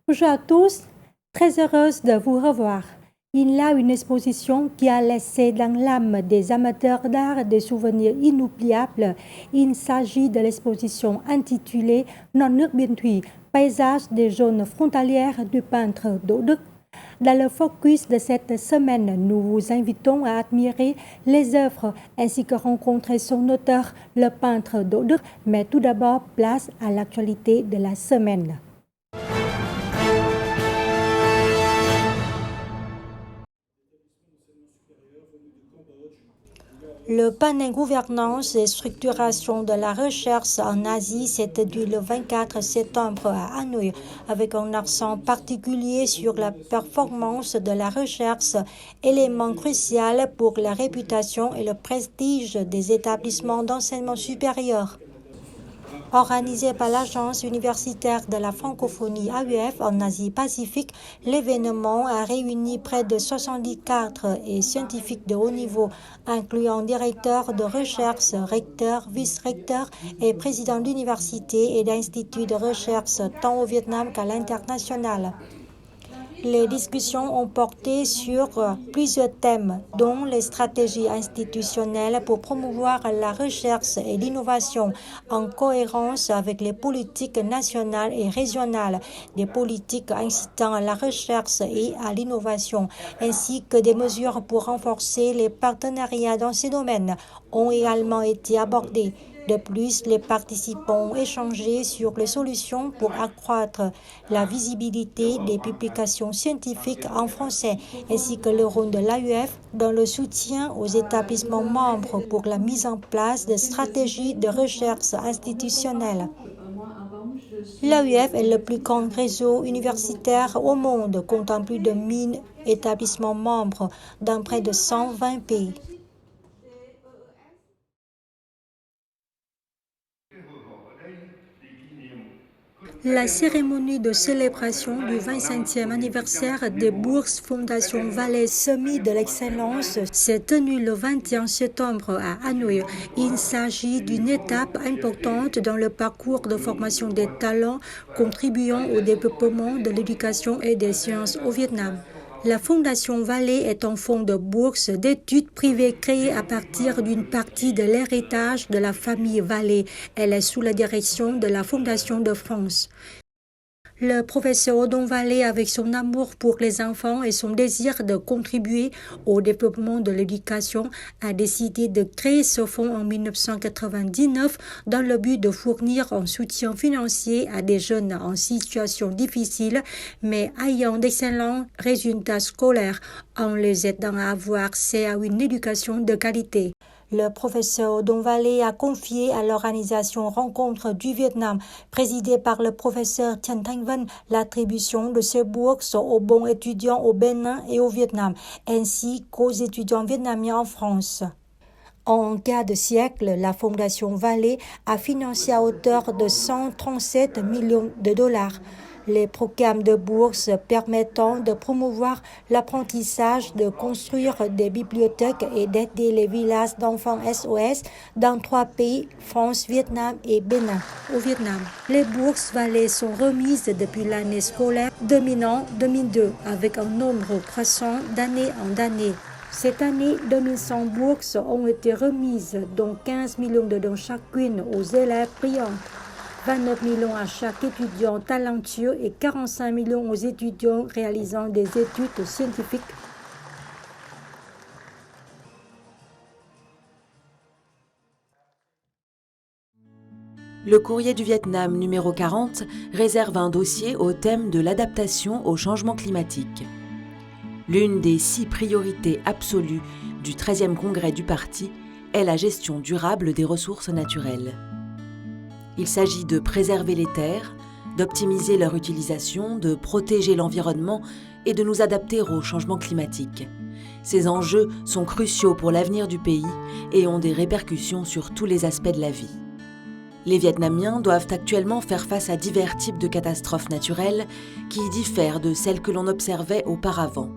Bonjour à tous, très heureuse de vous revoir. Il y a une exposition qui a laissé dans l'âme des amateurs d'art des souvenirs inoubliables. Il s'agit de l'exposition intitulée Non nước biên thủy, paysage des zones frontalières du peintre Đỗ Đức. Dans le focus de cette semaine, nous vous invitons à admirer les œuvres ainsi que rencontrer son auteur, le peintre Đỗ Đức. Mais tout d'abord, place à l'actualité de la semaine. Le panel Gouvernance et structuration de la recherche en Asie s'est tenu le 24 septembre à Hanoï, avec un accent particulier sur la performance de la recherche, élément crucial pour la réputation et le prestige des établissements d'enseignement supérieur. Organisé par l'Agence universitaire de la francophonie AUF en Asie-Pacifique, l'événement a réuni près de 70 cadres et scientifiques de haut niveau, incluant directeurs de recherche, recteurs, vice-recteurs et présidents d'universités et d'instituts de recherche tant au Vietnam qu'à l'international. Les discussions ont porté sur plusieurs thèmes, dont les stratégies institutionnelles pour promouvoir la recherche et l'innovation en cohérence avec les politiques nationales et régionales, des politiques incitant à la recherche et à l'innovation, ainsi que des mesures pour renforcer les partenariats dans ces domaines ont également été abordées. De plus, les participants ont échangé sur les solutions pour accroître la visibilité des publications scientifiques en français, ainsi que le rôle de l'AUF dans le soutien aux établissements membres pour la mise en place de stratégies de recherche institutionnelle. L'AUF est le plus grand réseau universitaire au monde, comptant plus de 1000 établissements membres dans près de 120 pays. La cérémonie de célébration du 25e anniversaire des bourses Fondation Vallée Semis de l'Excellence s'est tenue le 21 septembre à Hanoï. Il s'agit d'une étape importante dans le parcours de formation des talents contribuant au développement de l'éducation et des sciences au Vietnam. La Fondation Vallée est un fonds de bourse d'études privées créé à partir d'une partie de l'héritage de la famille Vallée. Elle est sous la direction de la Fondation de France. Le professeur Odon Vallée, avec son amour pour les enfants et son désir de contribuer au développement de l'éducation, a décidé de créer ce fonds en 1999 dans le but de fournir un soutien financier à des jeunes en situation difficile mais ayant d'excellents résultats scolaires en les aidant à avoir accès à une éducation de qualité. Le professeur Odon Vallée a confié à l'organisation Rencontre du Vietnam, présidée par le professeur Trần Thanh Vân, l'attribution de ces bourses aux bons étudiants au Bénin et au Vietnam, ainsi qu'aux étudiants vietnamiens en France. En cas de siècle, la Fondation Vallée a financé à hauteur de 137 millions de dollars. Les programmes de bourse permettant de promouvoir l'apprentissage, de construire des bibliothèques et d'aider les villages d'enfants SOS dans 3 pays, France, Vietnam et Bénin. Au Vietnam, les bourses Vallée sont remises depuis l'année scolaire 2001-2002 avec un nombre croissant d'année en année. Cette année, 2100 bourses ont été remises, dont 15 millions de dons chacune aux élèves brillants. 29 millions à chaque étudiant talentueux et 45 millions aux étudiants réalisant des études scientifiques. Le Courrier du Vietnam numéro 40 réserve un dossier au thème de l'adaptation au changement climatique. L'une des 6 priorités absolues du 13e congrès du parti est la gestion durable des ressources naturelles. Il s'agit de préserver les terres, d'optimiser leur utilisation, de protéger l'environnement et de nous adapter au changement climatique. Ces enjeux sont cruciaux pour l'avenir du pays et ont des répercussions sur tous les aspects de la vie. Les Vietnamiens doivent actuellement faire face à divers types de catastrophes naturelles qui diffèrent de celles que l'on observait auparavant.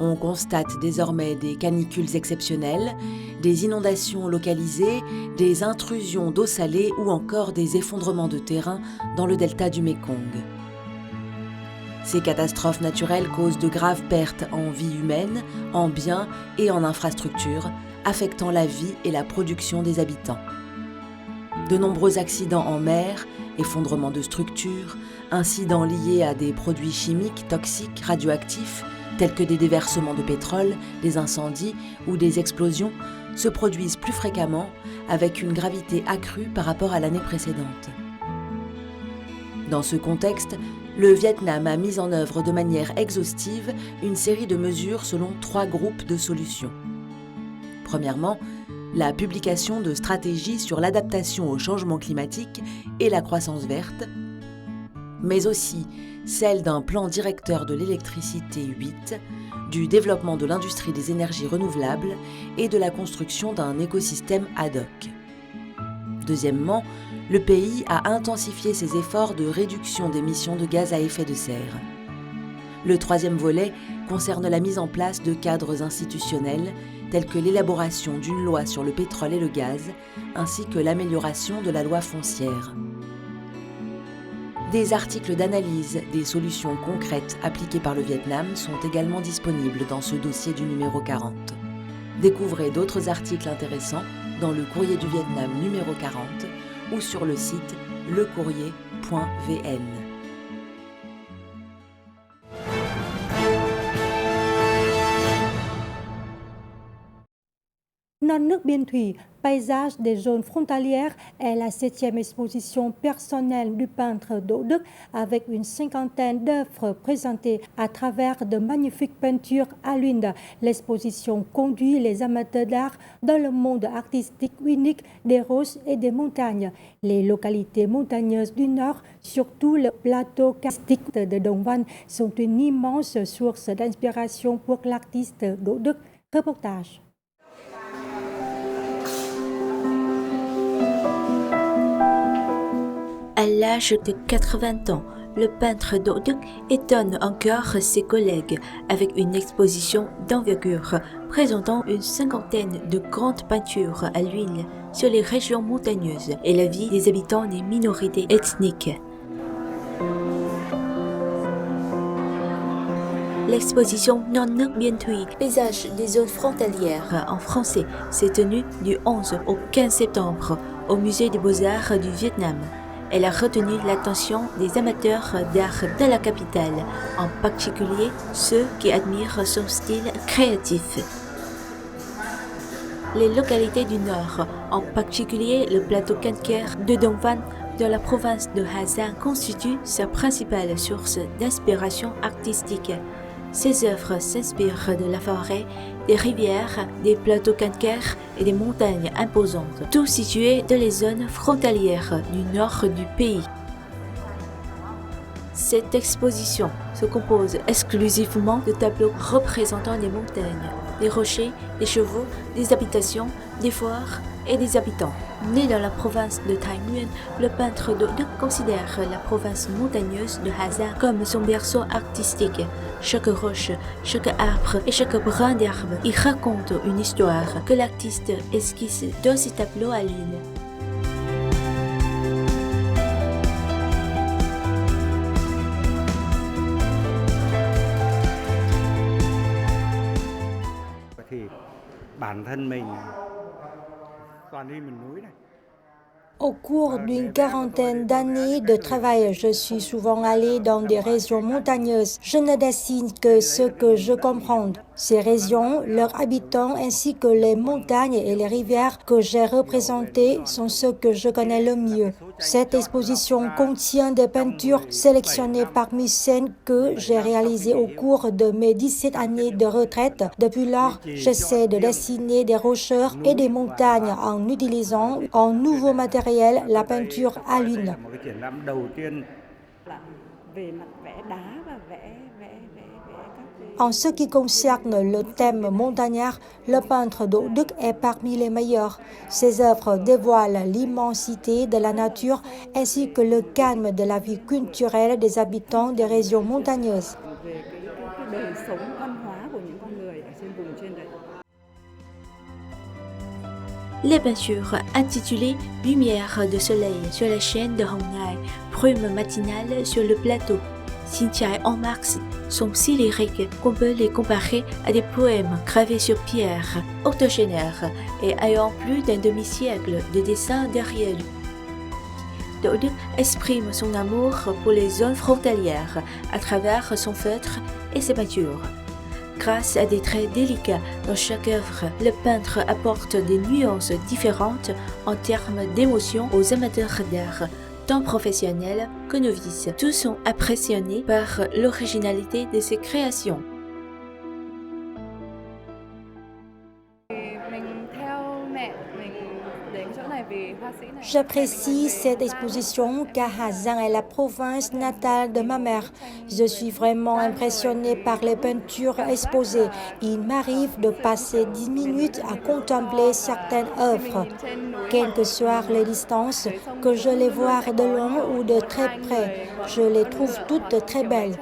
On constate désormais des canicules exceptionnelles, des inondations localisées, des intrusions d'eau salée ou encore des effondrements de terrain dans le delta du Mékong. Ces catastrophes naturelles causent de graves pertes en vie humaine, en biens et en infrastructures, affectant la vie et la production des habitants. De nombreux accidents en mer, effondrements de structures, incidents liés à des produits chimiques, toxiques, radioactifs, tels que des déversements de pétrole, des incendies ou des explosions, se produisent plus fréquemment avec une gravité accrue par rapport à l'année précédente. Dans ce contexte, le Vietnam a mis en œuvre de manière exhaustive une série de mesures selon 3 groupes de solutions. Premièrement, la publication de stratégies sur l'adaptation au changement climatique et la croissance verte, mais aussi celle d'un plan directeur de l'électricité 8, du développement de l'industrie des énergies renouvelables et de la construction d'un écosystème ad hoc. Deuxièmement, le pays a intensifié ses efforts de réduction d'émissions de gaz à effet de serre. Le troisième volet concerne la mise en place de cadres institutionnels tels que l'élaboration d'une loi sur le pétrole et le gaz, ainsi que l'amélioration de la loi foncière. Des articles d'analyse des solutions concrètes appliquées par le Vietnam sont également disponibles dans ce dossier du numéro 40. Découvrez d'autres articles intéressants dans le Courrier du Vietnam numéro 40 ou sur le site lecourrier.vn. Non nước biên thủy, paysage des zones frontalières est la 7e exposition personnelle du peintre Đỗ Đức avec une 50aine d'œuvres présentées à travers de magnifiques peintures à l'huile. L'exposition conduit les amateurs d'art dans le monde artistique unique des roches et des montagnes. Les localités montagneuses du Nord, surtout le plateau karstique de Đồng Văn, sont une immense source d'inspiration pour l'artiste Đỗ Đức. Reportage. À l'âge de 80 ans, le peintre Đỗ Đức étonne encore ses collègues avec une exposition d'envergure présentant une 50aine de grandes peintures à l'huile sur les régions montagneuses et la vie des habitants des minorités ethniques. L'exposition Non nước biên thủy, paysage des zones frontalières en français, s'est tenue du 11 au 15 septembre au Musée des Beaux-Arts du Vietnam. Elle a retenu l'attention des amateurs d'art de la capitale, en particulier ceux qui admirent son style créatif. Les localités du Nord, en particulier le plateau calcaire de Đồng Văn de la province de Hà Giang, constituent sa principale source d'inspiration artistique. Ses œuvres s'inspirent de la forêt, des rivières, des plateaux calcaires et des montagnes imposantes, tout situé dans les zones frontalières du nord du pays. Cette exposition se compose exclusivement de tableaux représentant des montagnes, des rochers, des chevaux, des habitations, des foires et des habitants. Né dans la province de Thái Nguyên, le peintre Đỗ Đức considère la province montagneuse de Hà Giang comme son berceau artistique. Chaque roche, chaque arbre et chaque brin d'herbe y raconte une histoire que l'artiste esquisse dans ses tableaux à l'huile. Bản thân mình toàn đi miền núi này. Au cours d'une quarantaine d'années de travail, je suis souvent allé dans des régions montagneuses. Je ne dessine que ce que je comprends. Ces régions, leurs habitants ainsi que les montagnes et les rivières que j'ai représentées sont ceux que je connais le mieux. Cette exposition contient des peintures sélectionnées parmi celles que j'ai réalisées au cours de mes 17 années de retraite. Depuis lors, j'essaie de dessiner des rochers et des montagnes en utilisant un nouveau matériel, la peinture à l'huile. En ce qui concerne le thème montagnard, le peintre Đỗ Đức est parmi les meilleurs. Ses œuvres dévoilent l'immensité de la nature ainsi que le calme de la vie culturelle des habitants des régions montagneuses. Les peintures intitulées Lumière de soleil sur la chaîne de Hồng Ngài, brume matinale sur le plateau, Xinjiang en Marx sont si lyriques qu'on peut les comparer à des poèmes gravés sur pierre, octogénaires et ayant plus d'un demi-siècle de dessin derrière lui. Đỗ Đức exprime son amour pour les zones frontalières à travers son feutre et ses peintures. Grâce à des traits délicats dans chaque œuvre, le peintre apporte des nuances différentes en termes d'émotion aux amateurs d'art, tant professionnels que novices. Tous sont impressionnés par l'originalité de ses créations. J'apprécie cette exposition car Hà Giang est la province natale de ma mère. Je suis vraiment impressionnée par les peintures exposées. Il m'arrive de passer 10 minutes à contempler certaines œuvres. Quelles que soient les distances, que je les vois de loin ou de très près, je les trouve toutes très belles.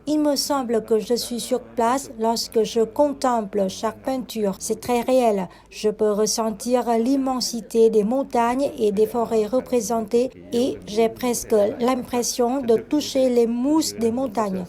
Il me semble que je suis sur place lorsque je contemple chaque peinture. C'est très réel. Je peux ressentir l'immensité des montagnes et des forêts représentées et j'ai presque l'impression de toucher les mousses des montagnes.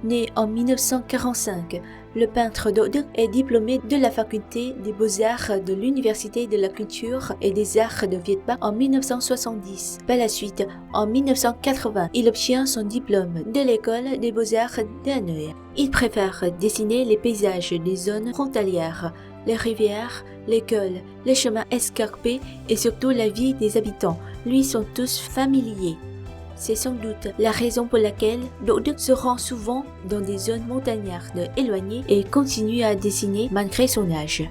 Né en 1945, le peintre Đỗ Đức est diplômé de la faculté des beaux-arts de l'Université de la culture et des arts de Viet Bắc en 1970. Par la suite, en 1980, il obtient son diplôme de l'école des beaux-arts d'Hanoï. Il préfère dessiner les paysages des zones frontalières, les rivières, les cols, les chemins escarpés et surtout la vie des habitants, lui sont tous familiers. C'est sans doute la raison pour laquelle Đỗ Đức se rend souvent dans des zones montagnardes éloignées et continue à dessiner malgré son âge.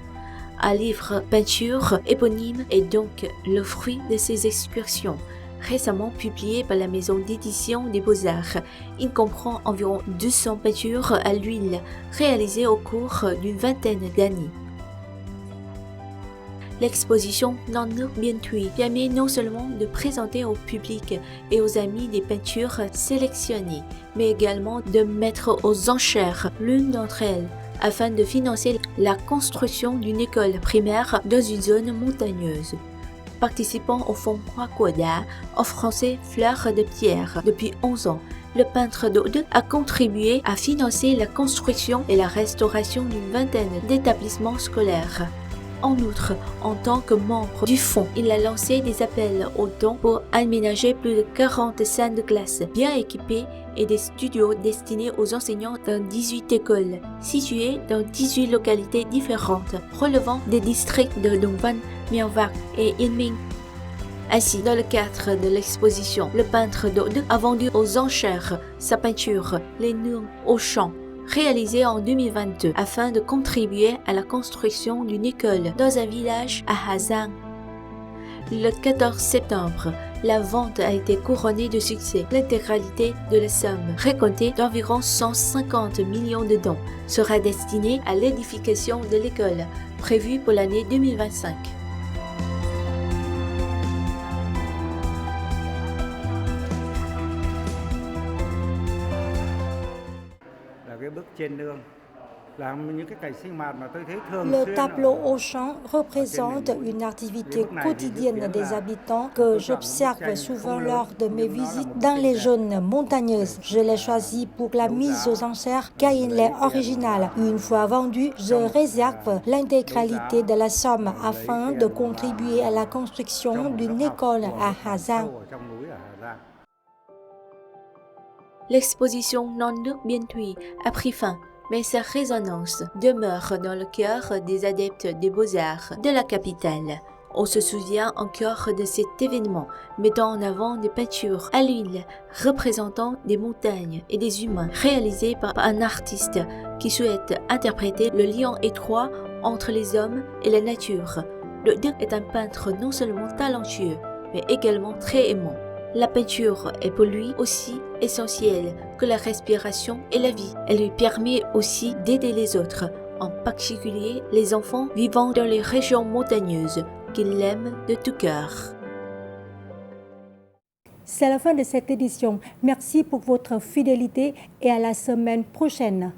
Un livre peinture éponyme est donc le fruit de ses excursions, récemment publié par la maison d'édition des Beaux-Arts. Il comprend environ 200 peintures à l'huile réalisées au cours d'une vingtaine d'années. L'exposition Non Nước Biên Thùy permet non seulement de présenter au public et aux amis des peintures sélectionnées, mais également de mettre aux enchères l'une d'entre elles afin de financer la construction d'une école primaire dans une zone montagneuse. Participant au fonds Hoa Của Đá, en français Fleurs de Pierre, depuis 11 ans, le peintre Đỗ Đức a contribué à financer la construction et la restauration d'une vingtaine d'établissements scolaires. En outre, en tant que membre du fonds, il a lancé des appels aux dons pour aménager plus de 40 salles de classe bien équipées et des studios destinés aux enseignants dans 18 écoles, situées dans 18 localités différentes, relevant des districts de Đồng Văn, Mèo Vạc et Yên Minh. Ainsi, dans le cadre de l'exposition, le peintre Đỗ Đức a vendu aux enchères sa peinture Les Nương au champ, réalisé en 2022 afin de contribuer à la construction d'une école dans un village à Hà Giang. Le 14 septembre, la vente a été couronnée de succès. L'intégralité de la somme, récoltée d'environ 150 millions de dons, sera destinée à l'édification de l'école, prévue pour l'année 2025. Le tableau au champ représente une activité quotidienne des habitants que j'observe souvent lors de mes visites dans les zones montagneuses. Je l'ai choisi pour la mise aux enchères car il est original. Une fois vendu, je réserve l'intégralité de la somme afin de contribuer à la construction d'une école à Hà Giang. L'exposition Non Nước Biên Thùy a pris fin, mais sa résonance demeure dans le cœur des adeptes des beaux-arts de la capitale. On se souvient encore de cet événement, mettant en avant des peintures à l'huile représentant des montagnes et des humains, réalisées par un artiste qui souhaite interpréter le lien étroit entre les hommes et la nature. Đỗ Đức est un peintre non seulement talentueux, mais également très aimant. La peinture est pour lui aussi essentielle que la respiration et la vie. Elle lui permet aussi d'aider les autres, en particulier les enfants vivant dans les régions montagneuses, qu'il aime de tout cœur. C'est la fin de cette édition. Merci pour votre fidélité et à la semaine prochaine.